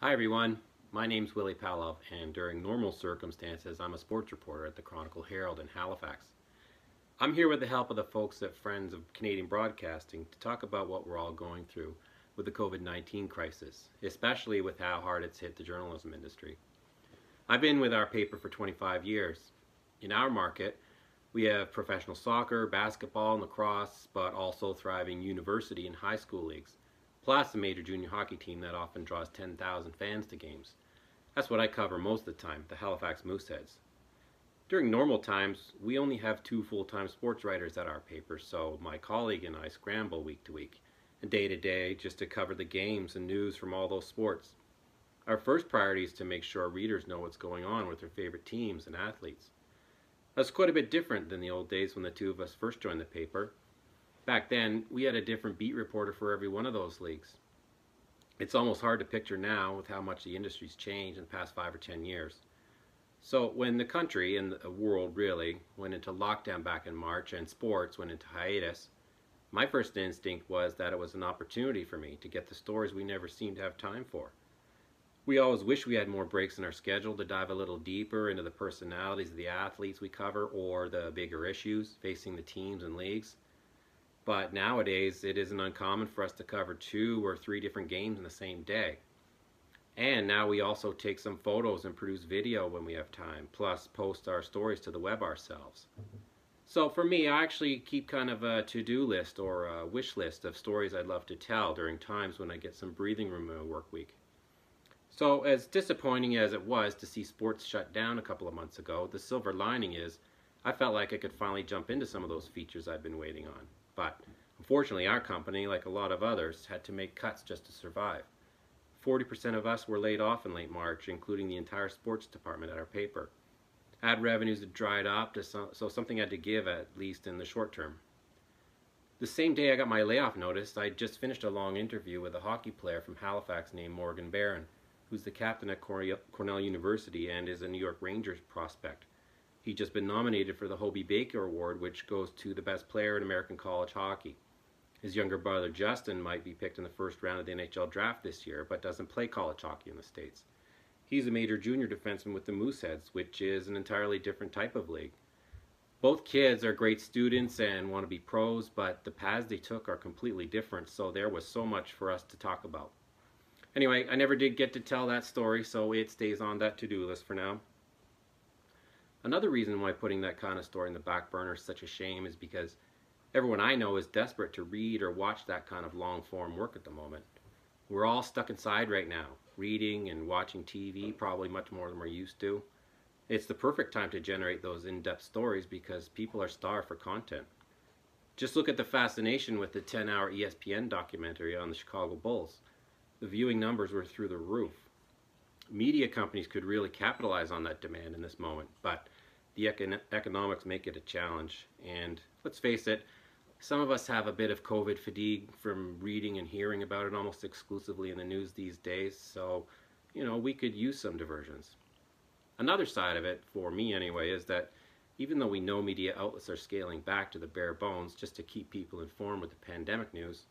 Hi everyone, my name's Willy Palov, and during normal circumstances I'm a sports reporter at the Chronicle Herald in Halifax. I'm here with the help of the folks at Friends of Canadian Broadcasting to talk about what we're all going through with the COVID-19 crisis, especially with how hard it's hit the journalism industry. I've been with our paper for 25 years. In our market, we have professional soccer, basketball, and lacrosse, but also thriving university and high school leagues, plus a major junior hockey team that often draws 10,000 fans to games. That's what I cover most of the time, the Halifax Mooseheads. During normal times, we only have 2 full-time sports writers at our paper, so my colleague and I scramble week to week and day to day just to cover the games and news from all those sports. Our first priority is to make sure our readers know what's going on with their favorite teams and athletes. That's quite a bit different than the old days when the two of us first joined the paper. Back then, we had a different beat reporter for every one of those leagues. It's almost hard to picture now with how much the industry's changed in the past 5 or 10 years. So when the country and the world really went into lockdown back in March and sports went into hiatus, my first instinct was that it was an opportunity for me to get the stories we never seemed to have time for. We always wish we had more breaks in our schedule to dive a little deeper into the personalities of the athletes we cover or the bigger issues facing the teams and leagues. But nowadays, it isn't uncommon for us to cover 2 or 3 different games in the same day. And now we also take some photos and produce video when we have time, plus post our stories to the web ourselves. So for me, I actually keep kind of a to-do list or a wish list of stories I'd love to tell during times when I get some breathing room in a work week. So as disappointing as it was to see sports shut down a couple of months ago, the silver lining is I felt like I could finally jump into some of those features I've been waiting on. But unfortunately, our company, like a lot of others, had to make cuts just to survive. 40% of us were laid off in late March, including the entire sports department at our paper. Ad revenues had dried up, so something had to give, at least in the short term. The same day I got my layoff notice, I just finished a long interview with a hockey player from Halifax named Morgan Barron, who's the captain at Cornell University and is a New York Rangers prospect. He'd just been nominated for the Hobey Baker Award, which goes to the best player in American college hockey. His younger brother Justin might be picked in the first round of the NHL draft this year, but doesn't play college hockey in the States. He's a major junior defenseman with the Mooseheads, which is an entirely different type of league. Both kids are great students and want to be pros, but the paths they took are completely different, so there was so much for us to talk about. Anyway, I never did get to tell that story, so it stays on that to-do list for now. Another reason why putting that kind of story in the back burner is such a shame is because everyone I know is desperate to read or watch that kind of long-form work at the moment. We're all stuck inside right now, reading and watching TV probably much more than we're used to. It's the perfect time to generate those in-depth stories because people are starved for content. Just look at the fascination with the 10-hour ESPN documentary on the Chicago Bulls. The viewing numbers were through the roof. Media companies could really capitalize on that demand in this moment, but the economics make it a challenge. And let's face it, some of us have a bit of COVID fatigue from reading and hearing about it almost exclusively in the news these days, so, we could use some diversions. Another side of it, for me anyway, is that even though we know media outlets are scaling back to the bare bones just to keep people informed with the pandemic news,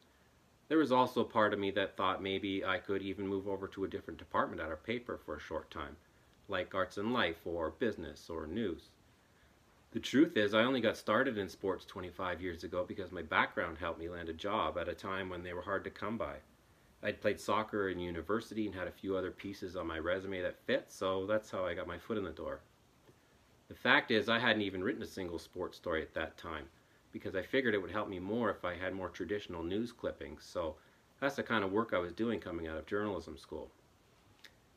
there was also a part of me that thought maybe I could even move over to a different department at our paper for a short time, like arts and life or business or news. The truth is I only got started in sports 25 years ago because my background helped me land a job at a time when they were hard to come by. I'd played soccer in university and had a few other pieces on my resume that fit, so that's how I got my foot in the door. The fact is I hadn't even written a single sports story at that time, because I figured it would help me more if I had more traditional news clippings, so that's the kind of work I was doing coming out of journalism school.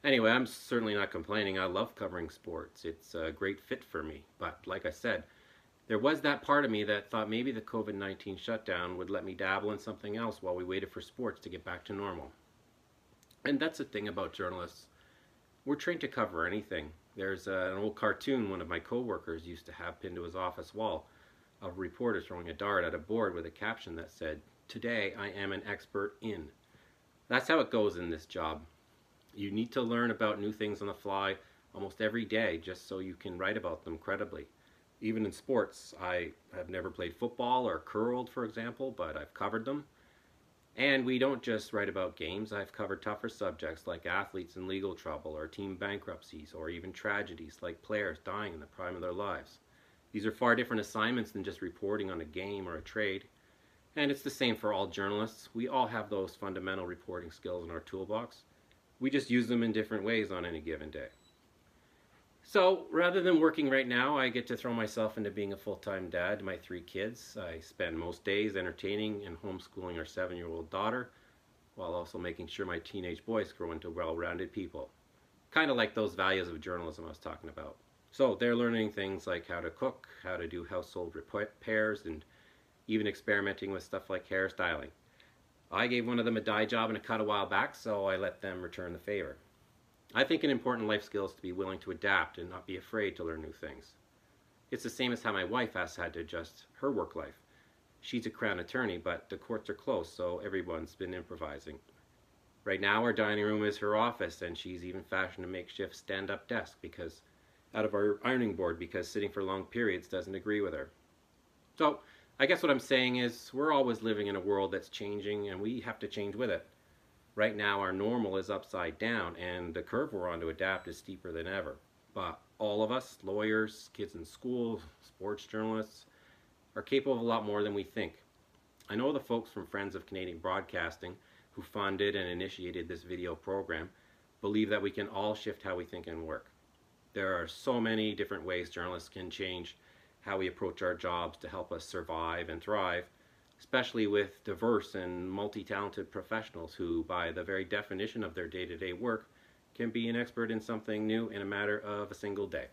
Anyway, I'm certainly not complaining. I love covering sports. It's a great fit for me, but like I said, there was that part of me that thought maybe the COVID-19 shutdown would let me dabble in something else while we waited for sports to get back to normal. And that's the thing about journalists. We're trained to cover anything. There's an old cartoon one of my coworkers used to have pinned to his office wall, a reporter throwing a dart at a board with a caption that said, "Today I am an expert in." That's how it goes in this job. You need to learn about new things on the fly almost every day just so you can write about them credibly. Even in sports, I have never played football or curled, for example, but I've covered them. And we don't just write about games. I've covered tougher subjects like athletes in legal trouble or team bankruptcies or even tragedies like players dying in the prime of their lives. These are far different assignments than just reporting on a game or a trade. And it's the same for all journalists. We all have those fundamental reporting skills in our toolbox. We just use them in different ways on any given day. So rather than working right now, I get to throw myself into being a full-time dad to my 3 kids. I spend most days entertaining and homeschooling our 7-year-old daughter, while also making sure my teenage boys grow into well-rounded people. Kind of like those values of journalism I was talking about. So they're learning things like how to cook, how to do household repairs, and even experimenting with stuff like hairstyling. I gave one of them a dye job and a cut a while back, so I let them return the favor. I think an important life skill is to be willing to adapt and not be afraid to learn new things. It's the same as how my wife has had to adjust her work life. She's a Crown attorney, but the courts are closed, so everyone's been improvising. Right now our dining room is her office, and she's even fashioned a makeshift stand-up desk out of our ironing board because sitting for long periods doesn't agree with her. So I guess what I'm saying is we're always living in a world that's changing, and we have to change with it. Right now our normal is upside down, and the curve we're on to adapt is steeper than ever. But all of us, lawyers, kids in school, sports journalists, are capable of a lot more than we think. I know the folks from Friends of Canadian Broadcasting who funded and initiated this video program believe that we can all shift how we think and work. There are so many different ways journalists can change how we approach our jobs to help us survive and thrive, especially with diverse and multi-talented professionals who, by the very definition of their day-to-day work, can be an expert in something new in a matter of a single day.